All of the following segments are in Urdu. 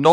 9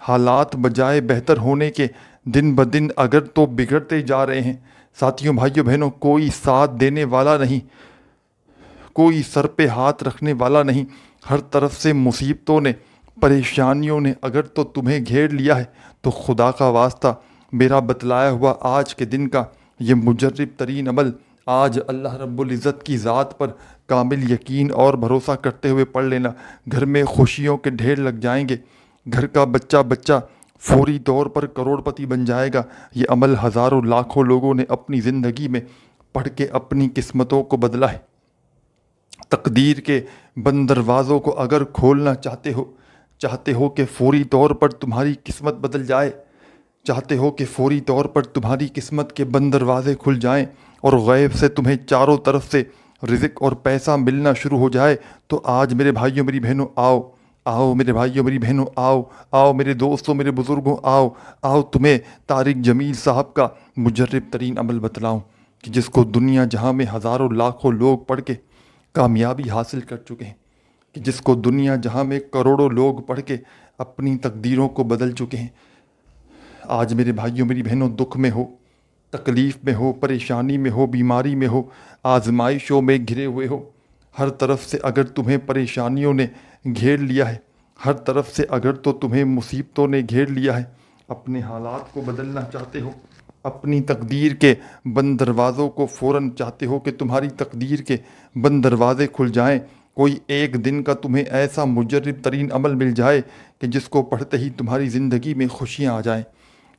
حالات بجائے بہتر ہونے کے دن بدن اگر تو بگڑتے جا رہے ہیں۔ ساتھیوں، بھائیوں، بہنوں، کوئی ساتھ دینے والا نہیں، کوئی سر پہ ہاتھ رکھنے والا نہیں۔ ہر طرف سے مصیبتوں نے، پریشانیوں نے اگر تو تمہیں گھیر لیا ہے تو خدا کا واسطہ میرا بتلایا ہوا آج کے دن کا یہ مجرب ترین عمل آج اللہ رب العزت کی ذات پر کامل یقین اور بھروسہ کرتے ہوئے پڑھ لینا۔ گھر میں خوشیوں کے ڈھیر لگ جائیں گے، گھر کا بچہ فوری طور پر کروڑ پتی بن جائے گا۔ یہ عمل ہزاروں لاکھوں لوگوں نے اپنی زندگی میں پڑھ کے اپنی قسمتوں کو بدلا ہے۔ تقدیر کے بند دروازوں کو اگر کھولنا چاہتے ہو کہ فوری طور پر تمہاری قسمت بدل جائے، چاہتے ہو کہ فوری طور پر تمہاری قسمت کے بند دروازے کھل جائیں اور غیب سے تمہیں چاروں طرف سے رزق اور پیسہ ملنا شروع ہو جائے، تو آج میرے بھائیوں میری بہنوں آؤ میرے بھائیوں میری بہنوں آؤ میرے دوستوں میرے بزرگوں آؤ تمہیں طارق جمیل صاحب کا مجرب ترین عمل بتلاؤں کہ جس کو دنیا جہاں میں ہزاروں لاکھوں لوگ پڑھ کے کامیابی حاصل کر چکے ہیں، کہ جس کو دنیا جہاں میں کروڑوں لوگ پڑھ کے اپنی تقدیروں کو بدل چکے ہیں۔ آج میرے بھائیوں میری بہنوں، دکھ میں ہو، تکلیف میں ہو، پریشانی میں ہو، بیماری میں ہو، آزمائشوں میں گھرے ہوئے ہو، ہر طرف سے اگر تمہیں پریشانیوں نے گھیر لیا ہے، ہر طرف سے اگر تو تمہیں مصیبتوں نے گھیر لیا ہے، اپنے حالات کو بدلنا چاہتے ہو، اپنی تقدیر کے بند دروازوں کو فوراً چاہتے ہو کہ تمہاری تقدیر کے بند دروازے کھل جائیں، کوئی ایک دن کا تمہیں ایسا مجرب ترین عمل مل جائے کہ جس کو پڑھتے ہی تمہاری زندگی میں خوشیاں آ جائیں،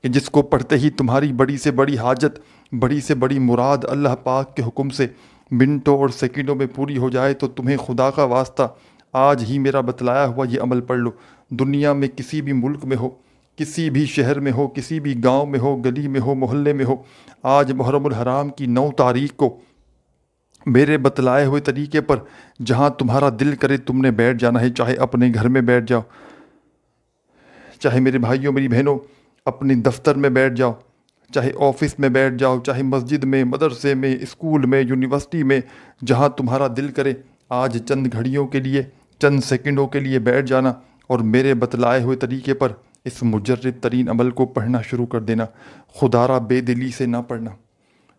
کہ جس کو پڑھتے ہی تمہاری بڑی سے بڑی حاجت، بڑی سے بڑی مراد اللہ پاک کے حکم سے منٹوں اور سیکنڈوں میں پوری ہو جائے، تو تمہیں خدا کا واسطہ آج ہی میرا بتلایا ہوا یہ عمل پڑھ لو۔ دنیا میں کسی بھی ملک میں ہو، کسی بھی شہر میں ہو، کسی بھی گاؤں میں ہو، گلی میں ہو، محلے میں ہو، آج محرم الحرام کی 9 تاریخ کو میرے بتلائے ہوئے طریقے پر جہاں تمہارا دل کرے تم نے بیٹھ جانا ہے، چاہے اپنے گھر میں بیٹھ جاؤ، چاہے میرے بھائیوں میری بہنوں اپنے دفتر میں بیٹھ جاؤ، چاہے آفس میں بیٹھ جاؤ، چاہے مسجد میں، مدرسے میں، اسکول میں، یونیورسٹی میں، جہاں تمہارا دل کرے آج چند گھڑیوں کے لیے، چند سیکنڈوں کے لیے بیٹھ جانا اور میرے بتلائے ہوئے طریقے پر اس مجرب ترین عمل کو پڑھنا شروع کر دینا۔ خدارہ بے دلی سے نہ پڑھنا،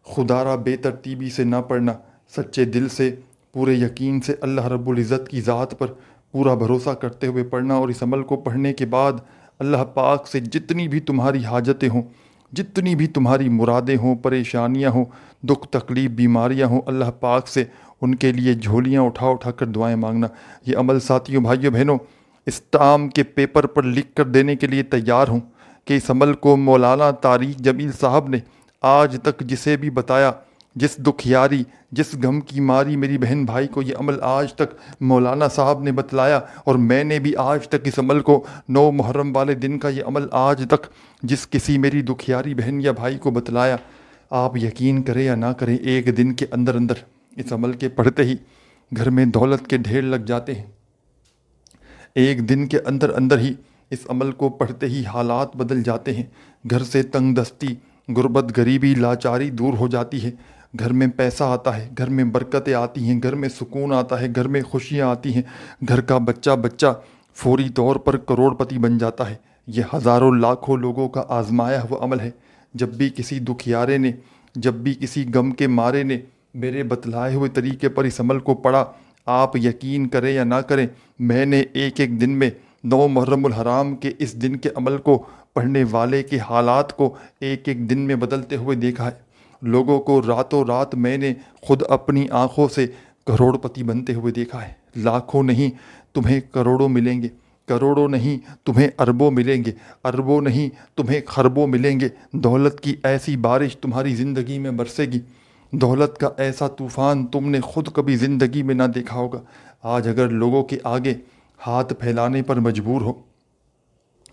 خدارہ بے ترتیبی سے نہ پڑھنا، سچے دل سے، پورے یقین سے اللہ رب العزت کی ذات پر پورا بھروسہ کرتے ہوئے پڑھنا، اور اس عمل کو پڑھنے کے بعد اللہ پاک سے جتنی بھی تمہاری حاجتیں ہوں، جتنی بھی تمہاری مرادیں ہوں، پریشانیاں ہوں، دکھ تکلیف بیماریاں ہوں، اللہ پاک سے ان کے لیے جھولیاں اٹھا کر دعائیں مانگنا۔ یہ عمل ساتھیوں، بھائیوں، بہنوں، اسٹام کے پیپر پر لکھ کر دینے کے لیے تیار ہوں کہ اس عمل کو مولانا طارق جمیل صاحب نے آج تک جسے بھی بتایا، جس دکھیاری، جس غم کی ماری میری بہن بھائی کو یہ عمل آج تک مولانا صاحب نے بتلایا، اور میں نے بھی آج تک اس عمل کو 9 محرم والے دن کا یہ عمل آج تک جس کسی میری دکھیاری بہن یا بھائی کو بتلایا، آپ یقین کریں یا نہ کریں، ایک دن کے اندر اس عمل کے پڑھتے ہی گھر میں دولت کے ڈھیر لگ جاتے ہیں۔ ایک دن کے اندر ہی اس عمل کو پڑھتے ہی حالات بدل جاتے ہیں، گھر سے تنگ دستی، غربت، غریبی، لاچاری دور ہو جاتی ہے، گھر میں پیسہ آتا ہے، گھر میں برکتیں آتی ہیں، گھر میں سکون آتا ہے، گھر میں خوشیاں آتی ہیں، گھر کا بچہ فوری طور پر کروڑ پتی بن جاتا ہے۔ یہ ہزاروں لاکھوں لوگوں کا آزمایا ہوا عمل ہے۔ جب بھی کسی دکھیارے نے، جب بھی کسی غم کے مارے نے میرے بتلائے ہوئے طریقے پر اس عمل کو پڑھا، آپ یقین کریں یا نہ کریں، میں نے ایک دن میں 9 محرم الحرام کے اس دن کے عمل کو پڑھنے والے کے حالات کو ایک دن میں بدلتے ہوئے دیکھا ہے۔ لوگوں کو راتوں رات میں نے خود اپنی آنکھوں سے کروڑ پتی بنتے ہوئے دیکھا ہے۔ لاکھوں نہیں تمہیں کروڑوں ملیں گے، کروڑوں نہیں تمہیں اربوں ملیں گے، اربوں نہیں تمہیں خربوں ملیں گے۔ دولت کی ایسی بارش تمہاری زندگی میں برسے گی، دولت کا ایسا طوفان تم نے خود کبھی زندگی میں نہ دیکھا ہوگا۔ آج اگر لوگوں کے آگے ہاتھ پھیلانے پر مجبور ہو،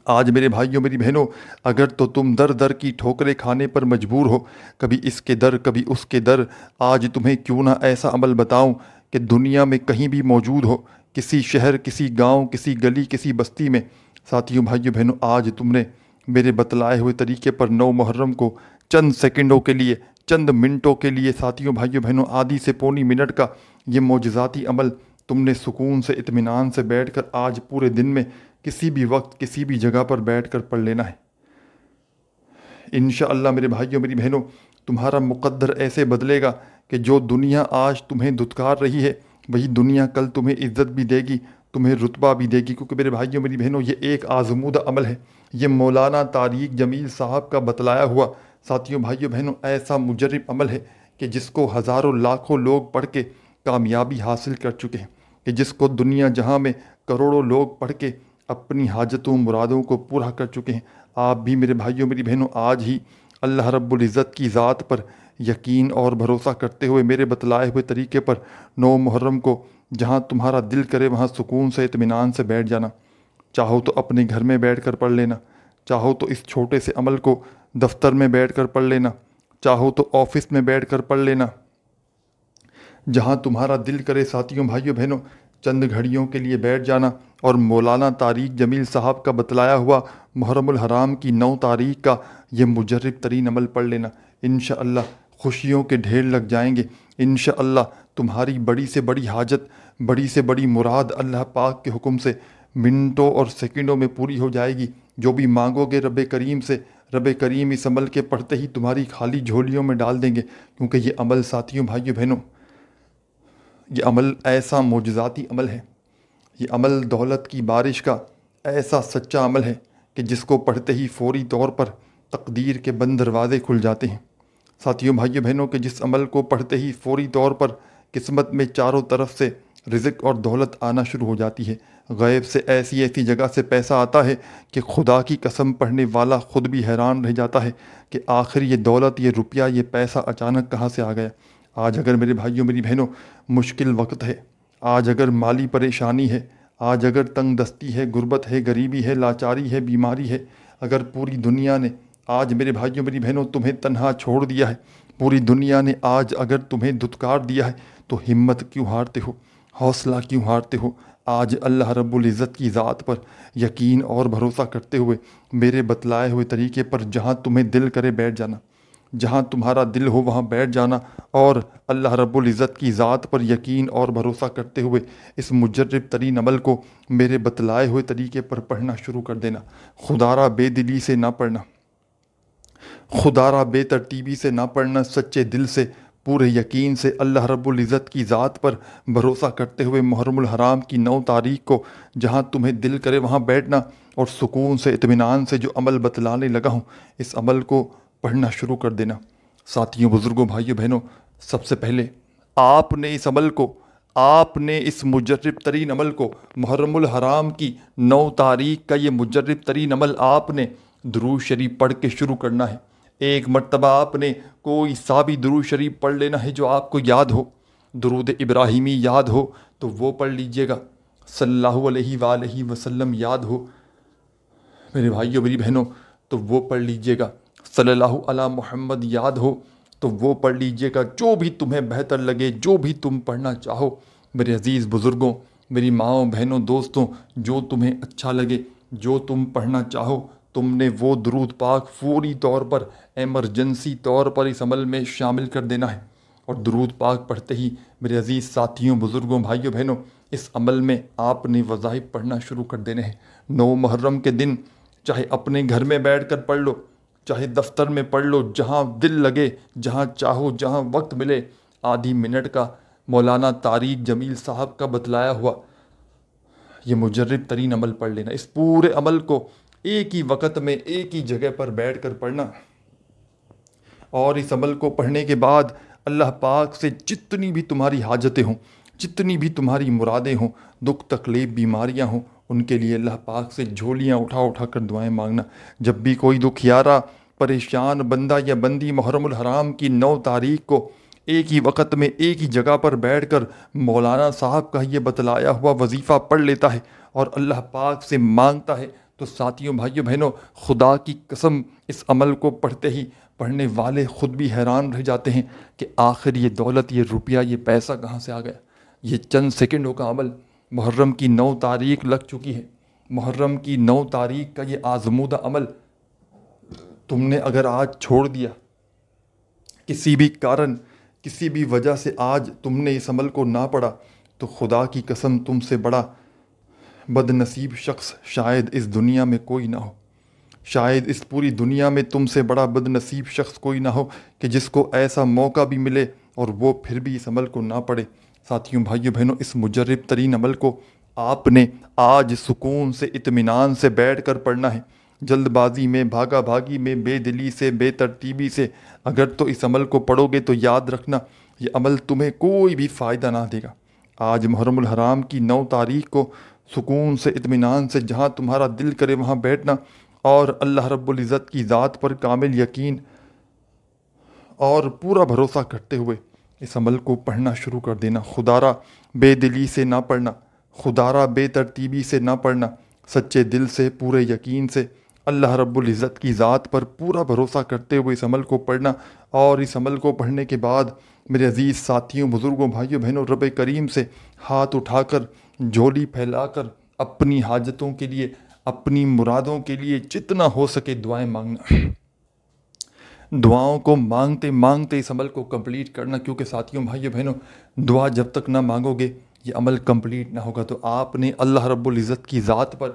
آج میرے بھائیوں میری بہنوں اگر تو تم در در کی ٹھوکریں کھانے پر مجبور ہو، کبھی اس کے در کبھی اس کے در، آج تمہیں کیوں نہ ایسا عمل بتاؤں کہ دنیا میں کہیں بھی موجود ہو، کسی شہر، کسی گاؤں، کسی گلی، کسی بستی میں۔ ساتھیوں، بھائیوں، بہنوں، آج تم نے میرے بتلائے ہوئے طریقے پر 9 محرم کو چند سیکنڈوں کے لیے، چند منٹوں کے لیے، ساتھیوں، بھائیوں، بہنوں، آدھی سے پونی منٹ کا یہ معجزاتی عمل تم نے سکون سے، اطمینان سے بیٹھ کر آج پورے دن میں کسی بھی وقت کسی بھی جگہ پر بیٹھ کر پڑھ لینا ہے۔ انشاءاللہ میرے بھائیوں میری بہنوں، تمہارا مقدر ایسے بدلے گا کہ جو دنیا آج تمہیں دھتکار رہی ہے وہی دنیا کل تمہیں عزت بھی دے گی، تمہیں رتبہ بھی دے گی، کیونکہ میرے بھائیوں میری بہنوں یہ ایک آزمودہ عمل ہے۔ یہ مولانا طارق جمیل صاحب کا بتلایا ہوا ساتھیوں بھائیوں بہنوں ایسا مجرب عمل ہے کہ جس کو ہزاروں لاکھوں لوگ پڑھ کے کامیابی حاصل کر چکے ہیں، کہ جس کو دنیا جہاں میں کروڑوں لوگ پڑھ کے اپنی حاجتوں مرادوں کو پورا کر چکے ہیں۔ آپ بھی میرے بھائیوں میری بہنوں آج ہی اللہ رب العزت کی ذات پر یقین اور بھروسہ کرتے ہوئے میرے بتلائے ہوئے طریقے پر 9 محرم کو جہاں تمہارا دل کرے وہاں سکون سے اطمینان سے بیٹھ جانا۔ چاہو تو اپنے گھر میں بیٹھ کر پڑھ لینا، چاہو تو اس چھوٹے سے عمل کو دفتر میں بیٹھ کر پڑھ لینا، چاہو تو آفس میں بیٹھ کر پڑھ لینا، جہاں تمہارا دل کرے ساتھیوں بھائیوں بہنوں چند گھڑیوں کے لیے بیٹھ جانا اور مولانا طارق جمیل صاحب کا بتلایا ہوا محرم الحرام کی 9 تاریخ کا یہ مجرب ترین عمل پڑھ لینا۔ انشاءاللہ خوشیوں کے ڈھیر لگ جائیں گے، انشاءاللہ تمہاری بڑی سے بڑی حاجت، بڑی سے بڑی مراد اللہ پاک کے حکم سے منٹوں اور سیکنڈوں میں پوری ہو جائے گی۔ جو بھی مانگو گے رب کریم سے، رب کریم اس عمل کے پڑھتے ہی تمہاری خالی جھولیوں میں ڈال دیں گے، کیونکہ یہ عمل ساتھیوں بھائیوں بہنوں یہ عمل ایسا معجزاتی عمل ہے، یہ عمل دولت کی بارش کا ایسا سچا عمل ہے کہ جس کو پڑھتے ہی فوری طور پر تقدیر کے بند دروازے کھل جاتے ہیں۔ ساتھیوں بھائیوں بہنوں کہ جس عمل کو پڑھتے ہی فوری طور پر قسمت میں چاروں طرف سے رزق اور دولت آنا شروع ہو جاتی ہے، غیب سے ایسی ایسی جگہ سے پیسہ آتا ہے کہ خدا کی قسم پڑھنے والا خود بھی حیران رہ جاتا ہے کہ آخر یہ دولت، یہ روپیہ، یہ پیسہ اچانک کہاں سے آ گیا۔ آج اگر میرے بھائیوں میری بہنوں مشکل وقت ہے، آج اگر مالی پریشانی ہے، آج اگر تنگ دستی ہے، غربت ہے، غریبی ہے، لاچاری ہے، بیماری ہے، اگر پوری دنیا نے آج میرے بھائیوں میری بہنوں تمہیں تنہا چھوڑ دیا ہے، پوری دنیا نے آج اگر تمہیں دھتکار دیا ہے، تو ہمت کیوں ہارتے ہو، حوصلہ کیوں ہارتے ہو؟ آج اللہ رب العزت کی ذات پر یقین اور بھروسہ کرتے ہوئے میرے بتلائے ہوئے طریقے پر جہاں تمہیں دل کرے بیٹھ جانا، جہاں تمہارا دل ہو وہاں بیٹھ جانا اور اللہ رب العزت کی ذات پر یقین اور بھروسہ کرتے ہوئے اس مجرب ترین عمل کو میرے بتلائے ہوئے طریقے پر پڑھنا شروع کر دینا۔ خدارا بے دلی سے نہ پڑھنا، خدارا بے ترتیبی سے نہ پڑھنا، سچے دل سے پورے یقین سے اللہ رب العزت کی ذات پر بھروسہ کرتے ہوئے محرم الحرام کی 9 تاریخ کو جہاں تمہیں دل کرے وہاں بیٹھنا اور سکون سے اطمینان سے جو عمل بتلانے لگا ہوں اس عمل کو پڑھنا شروع کر دینا۔ ساتھیوں بزرگوں بھائیوں بہنوں سب سے پہلے آپ نے اس عمل کو، آپ نے اس مجرب ترین عمل کو، محرم الحرام کی 9 تاریخ کا یہ مجرب ترین عمل آپ نے درود شریف پڑھ کے شروع کرنا ہے۔ ایک مرتبہ آپ نے کوئی سا بھی درود شریف پڑھ لینا ہے جو آپ کو یاد ہو، درود ابراہیمی یاد ہو تو وہ پڑھ لیجئے گا، صلی اللہ علیہ وآلہ وسلم یاد ہو میرے بھائیوں میری بہنوں تو وہ پڑھ لیجئے گا، صلی اللہ علی محمد یاد ہو تو وہ پڑھ لیجئے گا، جو بھی تمہیں بہتر لگے، جو بھی تم پڑھنا چاہو میرے عزیز بزرگوں، میری ماؤں بہنوں دوستوں، جو تمہیں اچھا لگے، جو تم پڑھنا چاہو تم نے وہ درود پاک فوری طور پر ایمرجنسی طور پر اس عمل میں شامل کر دینا ہے۔ اور درود پاک پڑھتے ہی میرے عزیز ساتھیوں بزرگوں بھائیوں بہنوں اس عمل میں آپ نے وظائف پڑھنا شروع کر دینے ہیں۔ 9 محرم کے دن چاہے اپنے گھر میں بیٹھ کر پڑھ لو، چاہے دفتر میں پڑھ لو، جہاں دل لگے، جہاں چاہو، جہاں وقت ملے، آدھی منٹ کا مولانا طارق جمیل صاحب کا بتلایا ہوا یہ مجرب ترین عمل پڑھ لینا۔ اس پورے عمل کو ایک ہی وقت میں ایک ہی جگہ پر بیٹھ کر پڑھنا، اور اس عمل کو پڑھنے کے بعد اللہ پاک سے جتنی بھی تمہاری حاجتیں ہوں، جتنی بھی تمہاری مرادیں ہوں، دکھ تکلیف بیماریاں ہوں، ان کے لیے اللہ پاک سے جھولیاں اٹھا اٹھا کر دعائیں مانگنا۔ جب بھی کوئی دکھیارا پریشان بندہ یا بندی محرم الحرام کی 9 تاریخ کو ایک ہی وقت میں ایک ہی جگہ پر بیٹھ کر مولانا صاحب کا یہ بتلایا ہوا وظیفہ پڑھ لیتا ہے اور اللہ پاک سے مانگتا ہے تو ساتھیوں بھائیوں بہنوں خدا کی قسم اس عمل کو پڑھتے ہی پڑھنے والے خود بھی حیران رہ جاتے ہیں کہ آخر یہ دولت، یہ روپیہ، یہ پیسہ کہاں سے آ گیا۔ یہ چند سیکنڈوں کا عمل، محرم کی 9 تاریخ لگ چکی ہے، محرم کی 9 تاریخ کا یہ آزمودہ عمل تم نے اگر آج چھوڑ دیا، کسی بھی کارن، کسی بھی وجہ سے آج تم نے اس عمل کو نہ پڑھا تو خدا کی قسم تم سے بڑا بد نصیب شخص شاید اس دنیا میں کوئی نہ ہو، شاید اس پوری دنیا میں تم سے بڑا بد نصیب شخص کوئی نہ ہو کہ جس کو ایسا موقع بھی ملے اور وہ پھر بھی اس عمل کو نہ پڑھے۔ ساتھیوں، بھائیوں، بہنوں، اس مجرب ترین عمل کو آپ نے آج سکون سے، اطمینان سے بیٹھ کر پڑھنا ہے، جلد بازی میں، بھاگا بھاگی میں، بے دلی سے، بے ترتیبی سے۔ اگر تو اس عمل کو پڑھو گے تو یاد رکھنا یہ عمل تمہیں کوئی بھی فائدہ نہ دے گا۔ آج محرم الحرام کی 9 تاریخ کو سکون سے، اطمینان سے، جہاں تمہارا دل کرے وہاں بیٹھنا اور اللہ رب العزت کی ذات پر کامل یقین اور پورا بھروسہ کرتے ہوئے اس عمل کو پڑھنا شروع کر دینا۔ خدا را بے دلی سے نہ پڑھنا، خدا را بے ترتیبی سے نہ پڑھنا، سچے دل سے، پورے یقین سے، اللہ رب العزت کی ذات پر پورا بھروسہ کرتے ہوئے اس عمل کو پڑھنا۔ اور اس عمل کو پڑھنے کے بعد میرے عزیز ساتھیوں، بزرگوں، بھائیوں، بہنوں، رب کریم سے ہاتھ اٹھا کر، جھولی پھیلا کر اپنی حاجتوں کے لیے، اپنی مرادوں کے لیے جتنا ہو سکے دعائیں مانگنا۔ دعاؤں کو مانگتے مانگتے اس عمل کو کمپلیٹ کرنا، کیونکہ ساتھیوں، بھائیوں، بہنوں، دعا جب تک نہ مانگو گے یہ عمل کمپلیٹ نہ ہوگا۔ تو آپ نے اللہ رب العزت کی ذات پر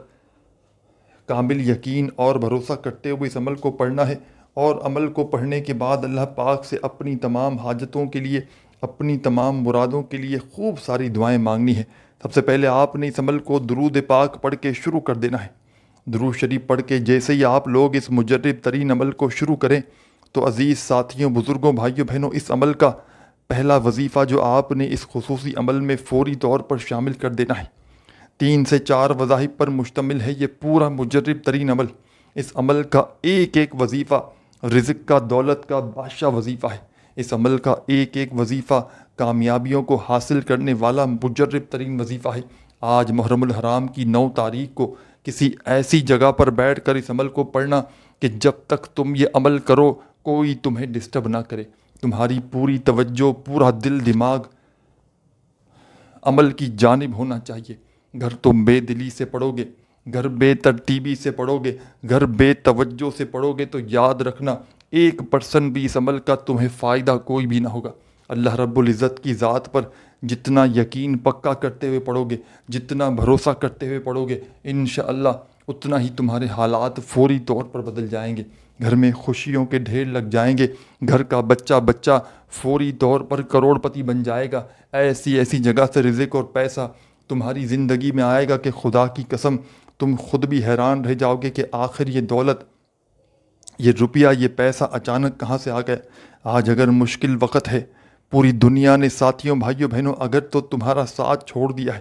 کامل یقین اور بھروسہ کرتے ہوئے اس عمل کو پڑھنا ہے، اور عمل کو پڑھنے کے بعد اللہ پاک سے اپنی تمام حاجتوں کے لیے، اپنی تمام مرادوں کے لیے خوب ساری دعائیں مانگنی ہے۔ سب سے پہلے آپ نے اس عمل کو درود پاک پڑھ کے شروع کر دینا ہے۔ درود شریف پڑھ کے جیسے ہی آپ لوگ اس مجرب ترین عمل کو شروع کریں تو عزیز ساتھیوں، بزرگوں، بھائیوں، بہنوں، اس عمل کا پہلا وظیفہ جو آپ نے اس خصوصی عمل میں فوری طور پر شامل کر دینا ہے، 3 سے 4 وظائف پر مشتمل ہے یہ پورا مجرب ترین عمل۔ اس عمل کا ایک ایک وظیفہ رزق کا، دولت کا بادشاہ وظیفہ ہے۔ اس عمل کا ایک ایک وظیفہ کامیابیوں کو حاصل کرنے والا مجرب ترین وظیفہ ہے۔ آج محرم الحرام کی 9 تاریخ کو کسی ایسی جگہ پر بیٹھ کر اس عمل کو پڑھنا کہ جب تک تم یہ عمل کرو کوئی تمہیں ڈسٹرب نہ کرے، تمہاری پوری توجہ، پورا دل دماغ عمل کی جانب ہونا چاہیے۔ گھر تم بے دلی سے پڑھو گے، گھر بے ترتیبی سے پڑھو گے، گھر بے توجہ سے پڑھو گے تو یاد رکھنا 1% بھی اس عمل کا تمہیں فائدہ کوئی بھی نہ ہوگا۔ اللہ رب العزت کی ذات پر جتنا یقین پکا کرتے ہوئے پڑھو گے، جتنا بھروسہ کرتے ہوئے پڑھو گے، انشاءاللہ اتنا ہی تمہارے حالات فوری طور پر بدل جائیں گے۔ گھر میں خوشیوں کے ڈھیر لگ جائیں گے، گھر کا بچہ فوری طور پر کروڑ پتی بن جائے گا۔ ایسی جگہ سے رزق اور پیسہ تمہاری زندگی میں آئے گا کہ خدا کی قسم تم خود بھی حیران رہ جاؤ گے کہ آخر یہ دولت، یہ روپیہ، یہ پیسہ اچانک کہاں سے آ گیا۔ آج اگر مشکل وقت ہے، پوری دنیا نے ساتھیوں، بھائیوں، بہنوں، اگر تو تمہارا ساتھ چھوڑ دیا ہے،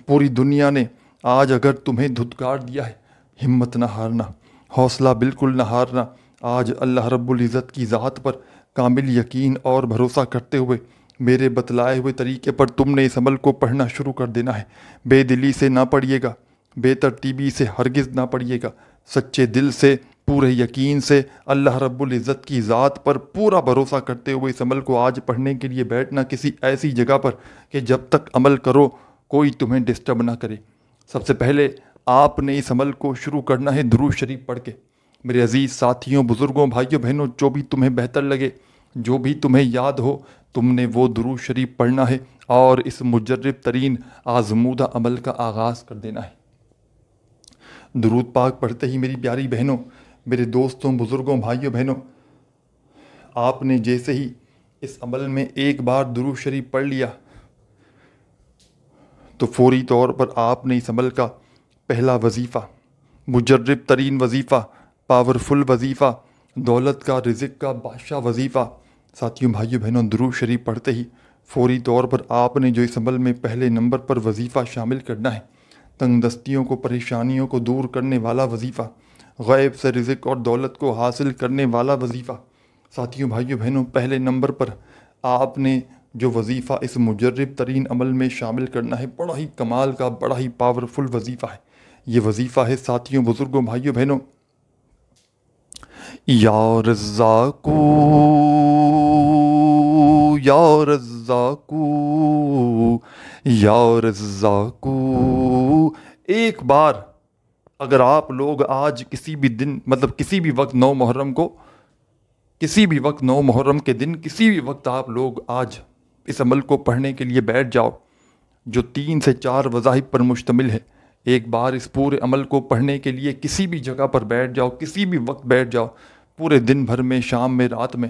پوری دنیا نے آج اگر تمہیں دھتکار دیا ہے، ہمت نہ ہارنا، حوصلہ بالکل نہ ہارنا۔ آج اللہ رب العزت کی ذات پر کامل یقین اور بھروسہ کرتے ہوئے میرے بتلائے ہوئے طریقے پر تم نے اس عمل کو پڑھنا شروع کر دینا ہے۔ بے دلی سے نہ پڑھیے گا، بے ترتیبی سے ہرگز نہ پڑھیے گا، سچے دل سے، پورے یقین سے، اللہ رب العزت کی ذات پر پورا بھروسہ کرتے ہوئے اس عمل کو آج پڑھنے کے لیے بیٹھنا کسی ایسی جگہ پر کہ جب تک عمل کرو کوئی تمہیں ڈسٹرب نہ کرے۔ سب سے پہلے آپ نے اس عمل کو شروع کرنا ہے درود شریف پڑھ کے۔ میرے عزیز ساتھیوں، بزرگوں، بھائیوں، بہنوں، جو بھی تمہیں بہتر لگے، جو بھی تمہیں یاد ہو، تم نے وہ درود شریف پڑھنا ہے اور اس مجرب ترین آزمودہ عمل کا آغاز کر دینا ہے۔ درود پاک پڑھتے ہی میری پیاری بہنوں، میرے دوستوں، بزرگوں، بھائیوں، بہنوں، آپ نے جیسے ہی اس عمل میں ایک بار درود شریف پڑھ لیا تو فوری طور پر آپ نے اس عمل کا پہلا وظیفہ، مجرب ترین وظیفہ، پاورفل وظیفہ، دولت کا، رزق کا بادشاہ وظیفہ، ساتھیوں، بھائیوں، بہنوں، درود شریف پڑھتے ہی فوری طور پر آپ نے جو اس عمل میں پہلے نمبر پر وظیفہ شامل کرنا ہے، تنگ دستیوں کو، پریشانیوں کو دور کرنے والا وظیفہ، غیب سے رزق اور دولت کو حاصل کرنے والا وظیفہ، ساتھیوں، بھائیوں، بہنوں، پہلے نمبر پر آپ نے جو وظیفہ اس مجرب ترین عمل میں شامل کرنا ہے، بڑا ہی کمال کا، بڑا ہی پاورفل وظیفہ ہے۔ یہ وظیفہ ہے ساتھیوں، بزرگوں، بھائیوں، بہنوں، یا رزاقو یا رزاقو یا رزاقو۔ ایک بار اگر آپ لوگ آج کسی بھی دن، مطلب کسی بھی وقت 9 محرم کو، کسی بھی وقت 9 محرم کے دن، کسی بھی وقت آپ لوگ آج اس عمل کو پڑھنے کے لیے بیٹھ جاؤ، جو 3 سے 4 وظائف پر مشتمل ہے۔ ایک بار اس پورے عمل کو پڑھنے کے لیے کسی بھی جگہ پر بیٹھ جاؤ، کسی بھی وقت بیٹھ جاؤ، پورے دن بھر میں، شام میں، رات میں،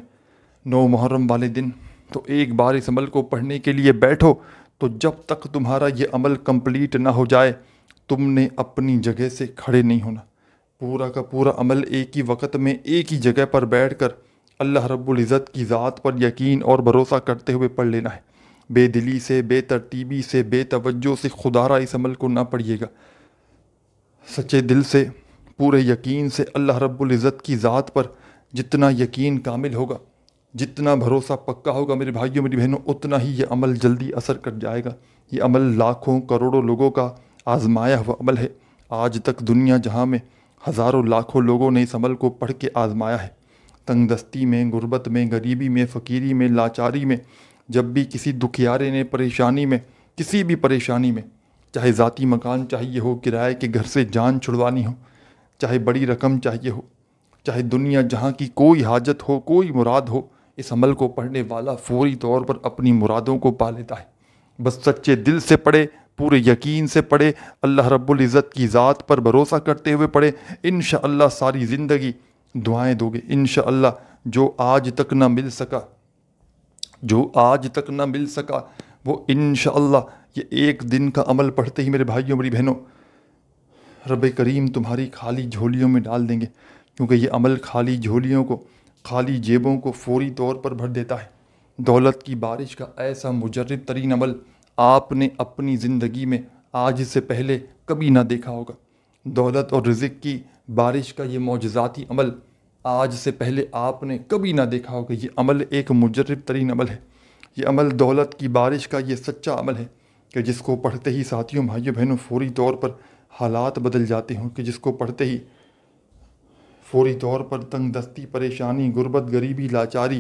9 محرم والے دن، تو ایک بار اس عمل کو پڑھنے کے لیے بیٹھو، تو جب تک تمہارا یہ عمل کمپلیٹ نہ ہو جائے تم نے اپنی جگہ سے کھڑے نہیں ہونا۔ پورا کا پورا عمل ایک ہی وقت میں ایک ہی جگہ پر بیٹھ کر اللہ رب العزت کی ذات پر یقین اور بھروسہ کرتے ہوئے پڑھ لینا ہے۔ بے دلی سے، بے ترتیبی سے، بے توجہ سے خدا را اس عمل کو نہ پڑھیے گا۔ سچے دل سے، پورے یقین سے اللہ رب العزت کی ذات پر جتنا یقین کامل ہوگا، جتنا بھروسہ پکا ہوگا میرے بھائیوں میری بہنوں، اتنا ہی یہ عمل جلدی اثر کر جائے گا۔ یہ عمل لاکھوں کروڑوں لوگوں کا آزمایا ہوا عمل ہے۔ آج تک دنیا جہاں میں ہزاروں لاکھوں لوگوں نے اس عمل کو پڑھ کے آزمایا ہے۔ تنگ دستی میں، غربت میں، غریبی میں، فقیری میں، لاچاری میں، جب بھی کسی دکھیارے نے پریشانی میں، کسی بھی پریشانی میں، چاہے ذاتی مکان چاہیے ہو، کرائے کے گھر سے جان چھڑوانی ہو، چاہے بڑی رقم چاہیے ہو، چاہے دنیا جہاں کی کوئی حاجت ہو، کوئی مراد ہو، اس عمل کو پڑھنے والا فوری طور پر اپنی مرادوں کو پا لیتا ہے۔ بس سچے دل سے پڑھے، پورے یقین سے پڑھے، اللہ رب العزت کی ذات پر بھروسہ کرتے ہوئے پڑھے، انشاءاللہ ساری زندگی دعائیں دو گے۔ انشاءاللہ جو آج تک نہ مل سکا، جو آج تک نہ مل سکا، وہ انشاءاللہ یہ ایک دن کا عمل پڑھتے ہی میرے بھائیوں میری بہنوں رب کریم تمہاری خالی جھولیوں میں ڈال دیں گے، کیونکہ یہ عمل خالی جھولیوں کو، خالی جیبوں کو فوری طور پر بھر دیتا ہے۔ دولت کی بارش کا ایسا مجرب ترین عمل آپ نے اپنی زندگی میں آج سے پہلے کبھی نہ دیکھا ہوگا۔ دولت اور رزق کی بارش کا یہ معجزاتی عمل آج سے پہلے آپ نے کبھی نہ دیکھا ہوگا۔ یہ عمل ایک مجرب ترین عمل ہے۔ یہ عمل دولت کی بارش کا یہ سچا عمل ہے کہ جس کو پڑھتے ہی ساتھیوں، بھائیوں بہنوں، فوری طور پر حالات بدل جاتے ہوں، کہ جس کو پڑھتے ہی فوری طور پر تنگ دستی، پریشانی، غربت، غریبی، لاچاری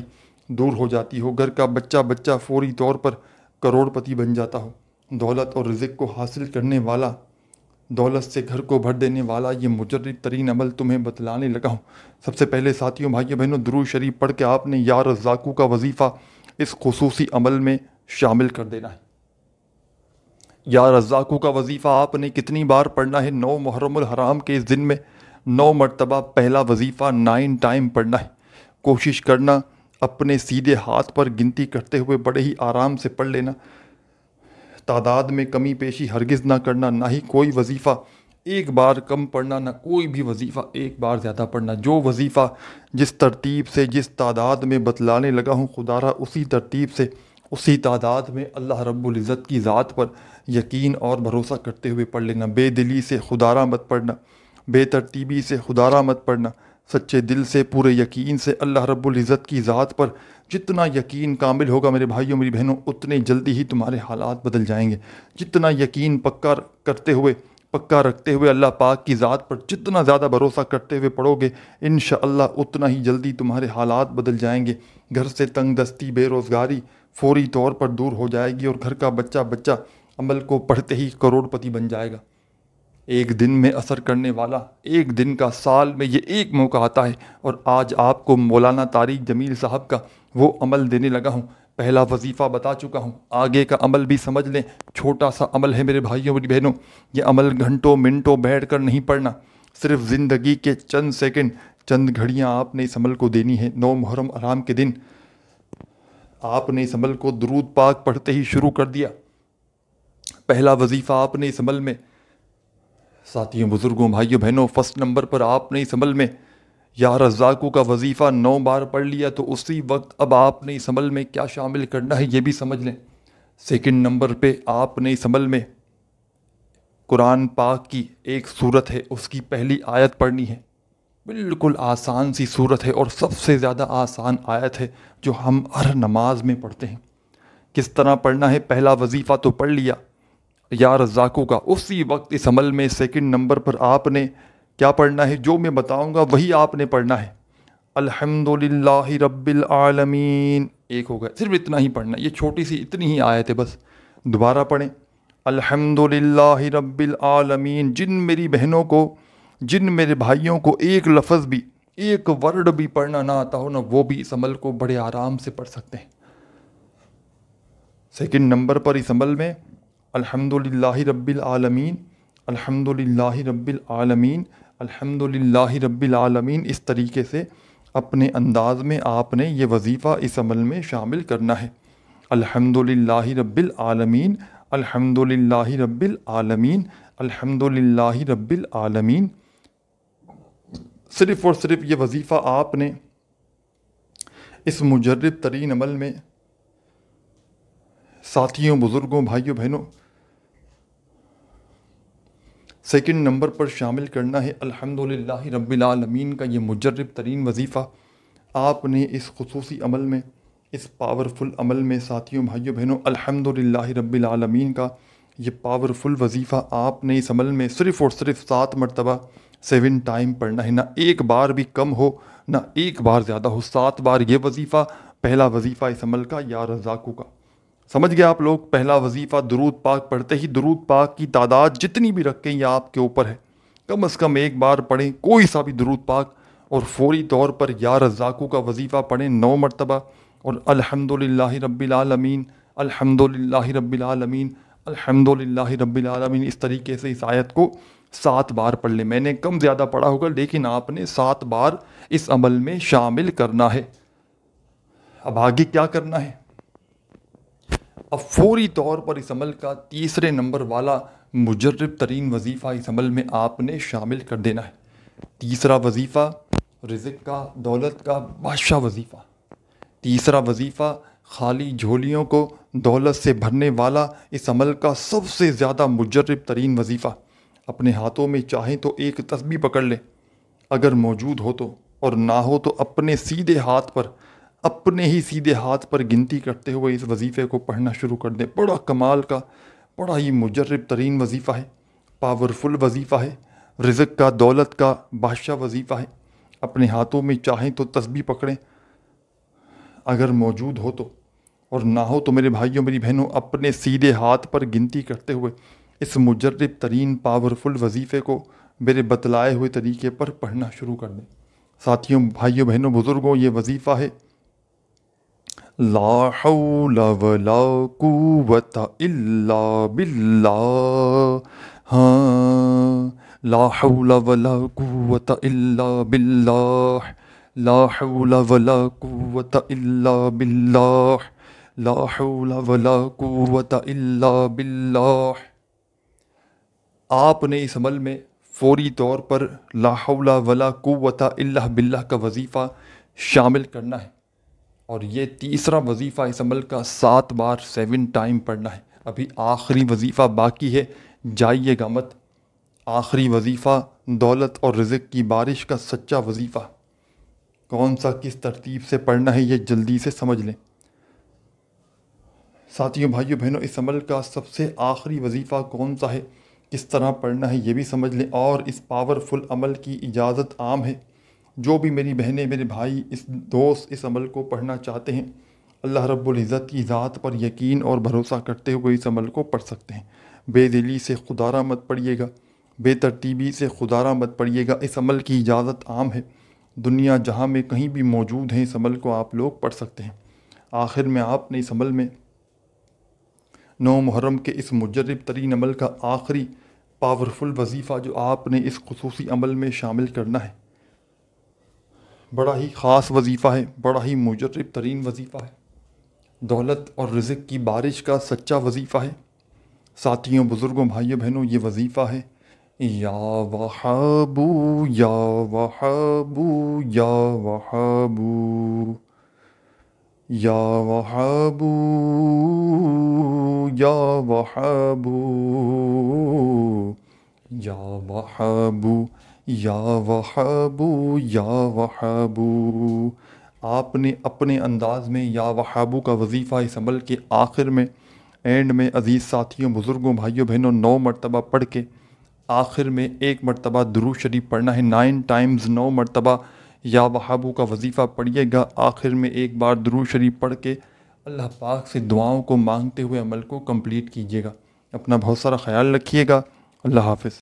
دور ہو جاتی ہو، گھر کا بچہ فوری طور پر کروڑ پتی بن جاتا ہو۔ دولت اور رزق کو حاصل کرنے والا، دولت سے گھر کو بھر دینے والا یہ مجرب ترین عمل تمہیں بتلانے لگا ہوں۔ سب سے پہلے ساتھیوں، بھائیوں بہنوں، درود شریف پڑھ کے آپ نے یا رزاقو کا وظیفہ اس خصوصی عمل میں شامل کر دینا ہے۔ یا رزاقو کا وظیفہ آپ نے کتنی بار پڑھنا ہے؟ 9 محرم الحرام کے اس دن میں 9 مرتبہ پہلا وظیفہ 9 ٹائم پڑھنا ہے۔ کوشش کرنا اپنے سیدھے ہاتھ پر گنتی کرتے ہوئے بڑے ہی آرام سے پڑھ لینا۔ تعداد میں کمی پیشی ہرگز نہ کرنا، نہ ہی کوئی وظیفہ ایک بار کم پڑھنا، نہ کوئی بھی وظیفہ ایک بار زیادہ پڑھنا۔ جو وظیفہ جس ترتیب سے، جس تعداد میں بتلانے لگا ہوں، خدا را اسی ترتیب سے، اسی تعداد میں اللہ رب العزت کی ذات پر یقین اور بھروسہ کرتے ہوئے پڑھ لینا۔ بے دلی سے خدا را مت پڑھنا، بے ترتیبی سے خدا را مت پڑھنا، سچے دل سے، پورے یقین سے اللہ رب العزت کی ذات پر جتنا یقین کامل ہوگا میرے بھائیوں میری بہنوں، اتنے جلدی ہی تمہارے حالات بدل جائیں گے۔ جتنا یقین پکا کرتے ہوئے، پکا رکھتے ہوئے اللہ پاک کی ذات پر جتنا زیادہ بھروسہ کرتے ہوئے پڑھو گے، انشاءاللہ اتنا ہی جلدی تمہارے حالات بدل جائیں گے۔ گھر سے تنگ دستی، بے روزگاری فوری طور پر دور ہو جائے گی، اور گھر کا بچہ عمل کو پڑھتے ہی کروڑ پتی بن جائے گا۔ ایک دن میں اثر کرنے والا، ایک دن کا، سال میں یہ ایک موقع آتا ہے، اور آج آپ کو مولانا طارق جمیل صاحب کا وہ عمل دینے لگا ہوں۔ پہلا وظیفہ بتا چکا ہوں، آگے کا عمل بھی سمجھ لیں۔ چھوٹا سا عمل ہے میرے بھائیوں میری بہنوں، یہ عمل گھنٹوں منٹوں بیٹھ کر نہیں پڑھنا، صرف زندگی کے چند سیکنڈ، چند گھڑیاں آپ نے اس عمل کو دینی ہے۔ 9 محرم حرام کے دن آپ نے اس عمل کو درود پاک پڑھتے ہی شروع کر دیا۔ پہلا وظیفہ آپ نے اس عمل میں، ساتھیوں، بزرگوں، بھائیوں بہنوں، فرسٹ نمبر پر آپ نے اس عمل میں یا رزاقو کا وظیفہ 9 بار پڑھ لیا، تو اسی وقت اب آپ نے اس عمل میں کیا شامل کرنا ہے یہ بھی سمجھ لیں۔ سیکنڈ نمبر پہ آپ نے اس عمل میں قرآن پاک کی ایک سورت ہے، اس کی پہلی آیت پڑھنی ہے۔ بالکل آسان سی سورت ہے، اور سب سے زیادہ آسان آیت ہے جو ہم ہر نماز میں پڑھتے ہیں۔ کس طرح پڑھنا ہے؟ پہلا وظیفہ تو پڑھ لیا یا رزاقو کا، اسی وقت اس عمل میں سیکنڈ نمبر پر آپ نے کیا پڑھنا ہے؟ جو میں بتاؤں گا وہی آپ نے پڑھنا ہے۔ الحمدللہ رب العالمین، ایک ہو گیا، صرف اتنا ہی پڑھنا ہے، یہ چھوٹی سی اتنی ہی آیت ہے بس۔ دوبارہ پڑھیں، الحمدللہ رب العالمین۔ جن میری بہنوں کو، جن میرے بھائیوں کو ایک لفظ بھی، ایک ورڈ بھی پڑھنا نہ آتا ہو نا، وہ بھی اس عمل کو بڑے آرام سے پڑھ سکتے ہیں۔ سیکنڈ نمبر پر اس عمل میں الحمدللہ رب العالمین، الحمدللہ رب العالمین، الحمدللہ رب العالمین۔ اس طریقے سے اپنے انداز میں آپ نے یہ وظیفہ اس عمل میں شامل کرنا ہے۔ الحمدللہ رب العالمین، الحمدللہ رب العالمین، الحمدللہ رب العالمین۔ صرف اور صرف یہ وظیفہ آپ نے اس مجرب ترین عمل میں ساتھیوں، بزرگوں، بھائیوں، بہنوں، سیکنڈ نمبر پر شامل کرنا ہے۔ الحمدللہ رب العالمین کا یہ مجرب ترین وظیفہ آپ نے اس خصوصی عمل میں، اس پاورفل عمل میں ساتھیوں، بھائیوں، بہنوں، الحمدللہ رب العالمین کا یہ پاورفل وظیفہ آپ نے اس عمل میں صرف اور صرف 7 مرتبہ 7 ٹائم پڑھنا ہے۔ نہ ایک بار بھی کم ہو، نہ ایک بار زیادہ ہو، 7 بار یہ وظیفہ، پہلا وظیفہ اس عمل کا یا رزاقو کا۔ سمجھ گئے آپ لوگ؟ پہلا وظیفہ درود پاک پڑھتے ہی، درود پاک کی تعداد جتنی بھی رکھیں یہ آپ کے اوپر ہے، کم از کم ایک بار پڑھیں کوئی سا بھی درود پاک، اور فوری طور پر یا رزاقو کا وظیفہ پڑھیں 9 مرتبہ، اور الحمدللہ رب العالمین، الحمدللہ رب العالمین، الحمدللہ رب العالمین۔ اس طریقے سے اس آیت کو 7 بار پڑھ لیں۔ میں نے کم زیادہ پڑھا ہوگا لیکن آپ نے 7 بار اس عمل میں شامل کرنا ہے۔ اب آگے کیا کرنا ہے؟ اب فوری طور پر اس عمل کا تیسرے نمبر والا مجرب ترین وظیفہ اس عمل میں آپ نے شامل کر دینا ہے۔ تیسرا وظیفہ رزق کا، دولت کا بادشاہ وظیفہ۔ تیسرا وظیفہ خالی جھولیوں کو دولت سے بھرنے والا اس عمل کا سب سے زیادہ مجرب ترین وظیفہ۔ اپنے ہاتھوں میں چاہیں تو ایک تسبیح پکڑ لیں اگر موجود ہو تو، اور نہ ہو تو اپنے سیدھے ہاتھ پر، اپنے ہی سیدھے ہاتھ پر گنتی کرتے ہوئے اس وظیفے کو پڑھنا شروع کر دیں۔ بڑا کمال کا، بڑا ہی مجرب ترین وظیفہ ہے، پاورفل وظیفہ ہے، رزق کا، دولت کا بادشاہ وظیفہ ہے۔ اپنے ہاتھوں میں چاہیں تو تسبیح پکڑیں اگر موجود ہو تو، اور نہ ہو تو میرے بھائیوں، میری بہنوں، اپنے سیدھے ہاتھ پر گنتی کرتے ہوئے اس مجرب ترین پاورفل وظیفے کو میرے بتلائے ہوئے طریقے پر پڑھنا شروع کر دیں۔ ساتھیوں، بھائیوں، بہنوں، بزرگوں، یہ وظیفہ ہے لا حول ولا قوت الا باللہ۔ ہاں، لا حول ولا قوت الا باللہ، لا حول ولا قوت الا باللہ، لا حول ولا قوت الا باللہ۔ آپ نے اس عمل میں فوری طور پر لا حول ولا قوت الا باللہ کا وظیفہ شامل کرنا ہے، اور یہ تیسرا وظیفہ اس عمل کا 7 بار 7 ٹائم پڑھنا ہے۔ ابھی آخری وظیفہ باقی ہے، جائیے گا مت۔ آخری وظیفہ دولت اور رزق کی بارش کا سچا وظیفہ، کون سا، کس ترتیب سے پڑھنا ہے، یہ جلدی سے سمجھ لیں۔ ساتھیوں، بھائیوں، بہنوں، اس عمل کا سب سے آخری وظیفہ کون سا ہے، کس طرح پڑھنا ہے، یہ بھی سمجھ لیں۔ اور اس پاورفل عمل کی اجازت عام ہے، جو بھی میری بہنیں، میرے بھائی، اس دوست اس عمل کو پڑھنا چاہتے ہیں، اللہ رب العزت کی ذات پر یقین اور بھروسہ کرتے ہوئے اس عمل کو پڑھ سکتے ہیں۔ بے دلی سے خودارہ مت پڑھیے گا، بے ترتیبی سے خودارہ مت پڑھیے گا۔ اس عمل کی اجازت عام ہے، دنیا جہاں میں کہیں بھی موجود ہیں، اس عمل کو آپ لوگ پڑھ سکتے ہیں۔ آخر میں آپ نے اس عمل میں 9 محرم کے اس مجرب ترین عمل کا آخری پاورفل وظیفہ جو آپ نے اس خصوصی عمل میں شامل کرنا ہے، بڑا ہی خاص وظیفہ ہے، بڑا ہی مجرب ترین وظیفہ ہے، دولت اور رزق کی بارش کا سچا وظیفہ ہے۔ ساتھیوں، بزرگوں، بھائیوں، بہنوں، یہ وظیفہ ہے یا وہابو، یا وہابو، یا وہابو، یا وہابو، یا وہابو، یا وہابو، یا وہابو، یا وہابو۔ آپ نے اپنے انداز میں یا وہابو کا وظیفہ اس عمل کے آخر میں، اینڈ میں، عزیز ساتھیوں، بزرگوں، بھائیوں، بہنوں، 9 مرتبہ پڑھ کے آخر میں 1 مرتبہ درود شریف پڑھنا ہے۔ 9 ٹائمز 9 مرتبہ یا وہابو کا وظیفہ پڑھیے گا، آخر میں 1 بار درود شریف پڑھ کے اللہ پاک سے دعاؤں کو مانگتے ہوئے عمل کو کمپلیٹ کیجیے گا۔ اپنا بہت سارا خیال رکھیے گا۔ اللہ حافظ۔